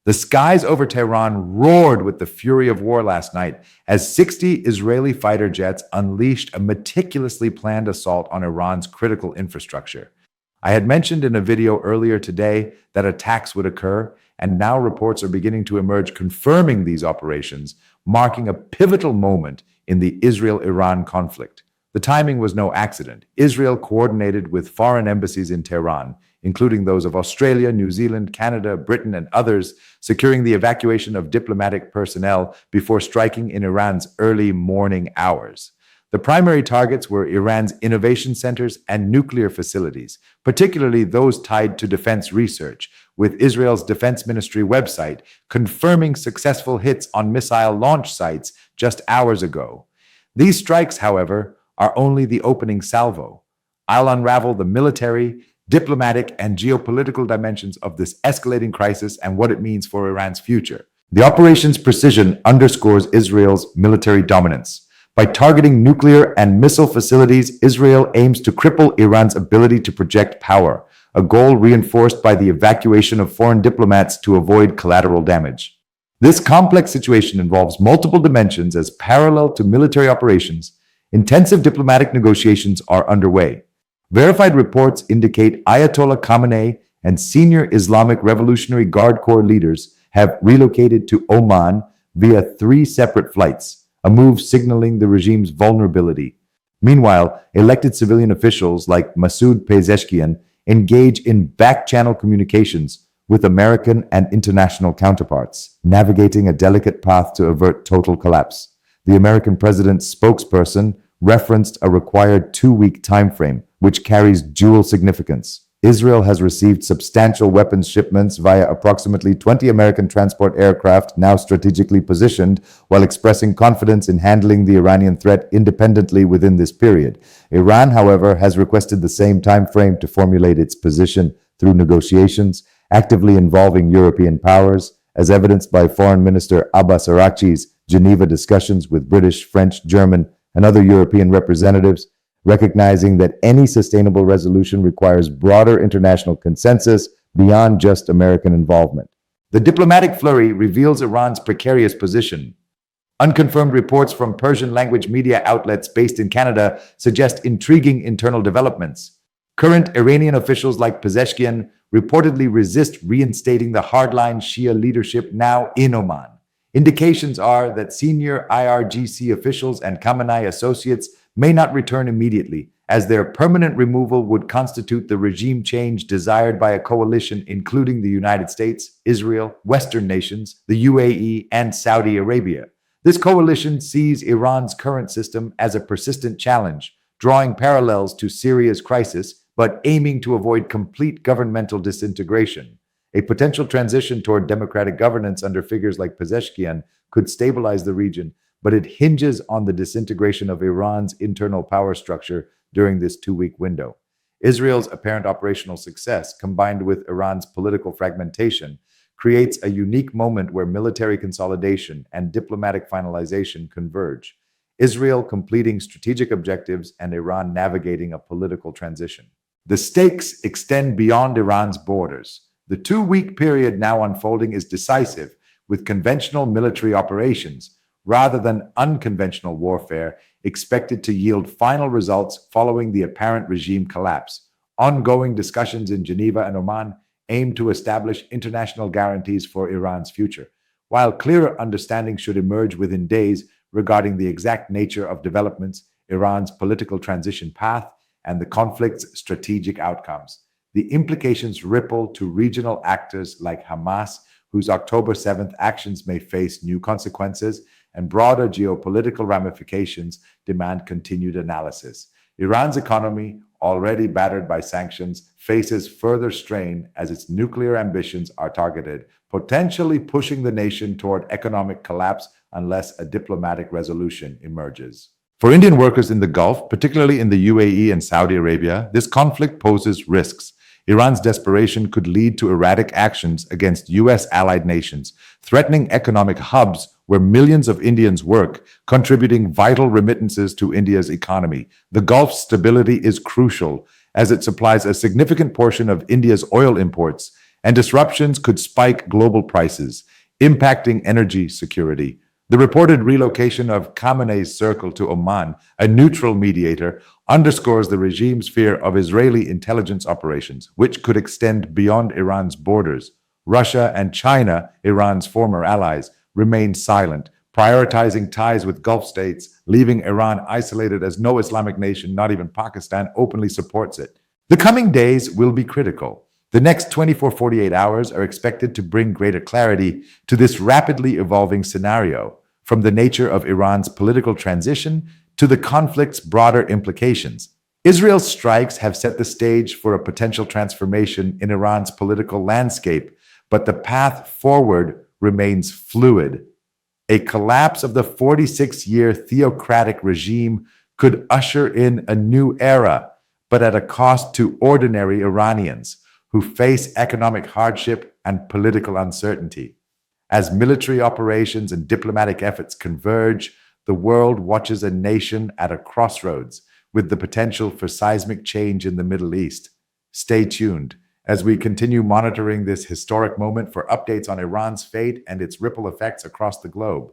The skies over Tehran roared with the fury of war last night as 60 Israeli fighter jets unleashed a meticulously planned assault on Iran's critical infrastructure. I had mentioned in a video earlier today that attacks would occur, and now reports are beginning to emerge confirming these operations, marking a pivotal moment in the Israel-Iran conflict. The timing was no accident. Israel coordinated with foreign embassies in Tehran, including those of Australia, New Zealand, Canada, Britain, and others, securing the evacuation of diplomatic personnel before striking in Iran's early morning hours. The primary targets were Iran's innovation centers and nuclear facilities, particularly those tied to defense research, with Israel's Defense Ministry website confirming successful hits on missile launch sites just hours ago. These strikes, however, are only the opening salvo. I'll unravel the military, diplomatic, and geopolitical dimensions of this escalating crisis and what it means for Iran's future. The operation's precision underscores Israel's military dominance. By targeting nuclear and missile facilities, Israel aims to cripple Iran's ability to project power, a goal reinforced by the evacuation of foreign diplomats to avoid collateral damage. This complex situation involves multiple dimensions as parallel to military operations. Intensive diplomatic negotiations are underway. Verified reports indicate Ayatollah Khamenei and senior Islamic Revolutionary Guard Corps leaders have relocated to Oman via 3 separate flights, a move signaling the regime's vulnerability. Meanwhile, elected civilian officials like Masoud Pezeshkian engage in back-channel communications with American and international counterparts, navigating a delicate path to avert total collapse. The American president's spokesperson referenced a required 2-week timeframe, which carries dual significance. Israel has received substantial weapons shipments via approximately 20 American transport aircraft now strategically positioned, while expressing confidence in handling the Iranian threat independently within this period. Iran, however, has requested the same timeframe to formulate its position through negotiations, actively involving European powers, as evidenced by Foreign Minister Abbas Araghchi's Geneva discussions with British, French, German, and other European representatives, recognizing that any sustainable resolution requires broader international consensus beyond just American involvement. The diplomatic flurry reveals Iran's precarious position. Unconfirmed reports from Persian-language media outlets based in Canada suggest intriguing internal developments. Current Iranian officials like Pezeshkian reportedly resist reinstating the hardline Shia leadership now in Oman. Indications are that senior IRGC officials and Khamenei associates may not return immediately, as their permanent removal would constitute the regime change desired by a coalition including the United States, Israel, Western nations, the UAE, and Saudi Arabia. This coalition sees Iran's current system as a persistent challenge, drawing parallels to Syria's crisis, but aiming to avoid complete governmental disintegration. A potential transition toward democratic governance under figures like Pezeshkian could stabilize the region, but it hinges on the disintegration of Iran's internal power structure during this 2-week window. Israel's apparent operational success, combined with Iran's political fragmentation, creates a unique moment where military consolidation and diplomatic finalization converge, Israel completing strategic objectives and Iran navigating a political transition. The stakes extend beyond Iran's borders. The 2-week period now unfolding is decisive, with conventional military operations, rather than unconventional warfare, expected to yield final results following the apparent regime collapse. Ongoing discussions in Geneva and Oman aim to establish international guarantees for Iran's future, while clearer understanding should emerge within days regarding the exact nature of developments, Iran's political transition path, and the conflict's strategic outcomes. The implications ripple to regional actors like Hamas, whose October 7th actions may face new consequences, and broader geopolitical ramifications demand continued analysis. Iran's economy, already battered by sanctions, faces further strain as its nuclear ambitions are targeted, potentially pushing the nation toward economic collapse unless a diplomatic resolution emerges. For Indian workers in the Gulf, particularly in the UAE and Saudi Arabia, this conflict poses risks. Iran's desperation could lead to erratic actions against U.S. allied nations, threatening economic hubs where millions of Indians work, contributing vital remittances to India's economy. The Gulf's stability is crucial, as it supplies a significant portion of India's oil imports and disruptions could spike global prices, impacting energy security. The reported relocation of Khamenei's circle to Oman, a neutral mediator, underscores the regime's fear of Israeli intelligence operations, which could extend beyond Iran's borders. Russia and China, Iran's former allies, remain silent, prioritizing ties with Gulf states, leaving Iran isolated as no Islamic nation, not even Pakistan, openly supports it. The coming days will be critical. The next 24-48 hours are expected to bring greater clarity to this rapidly evolving scenario, from the nature of Iran's political transition to the conflict's broader implications. Israel's strikes have set the stage for a potential transformation in Iran's political landscape, but the path forward remains fluid. A collapse of the 46-year theocratic regime could usher in a new era, but at a cost to ordinary Iranians who face economic hardship and political uncertainty. As military operations and diplomatic efforts converge, the world watches a nation at a crossroads with the potential for seismic change in the Middle East. Stay tuned as we continue monitoring this historic moment for updates on Iran's fate and its ripple effects across the globe.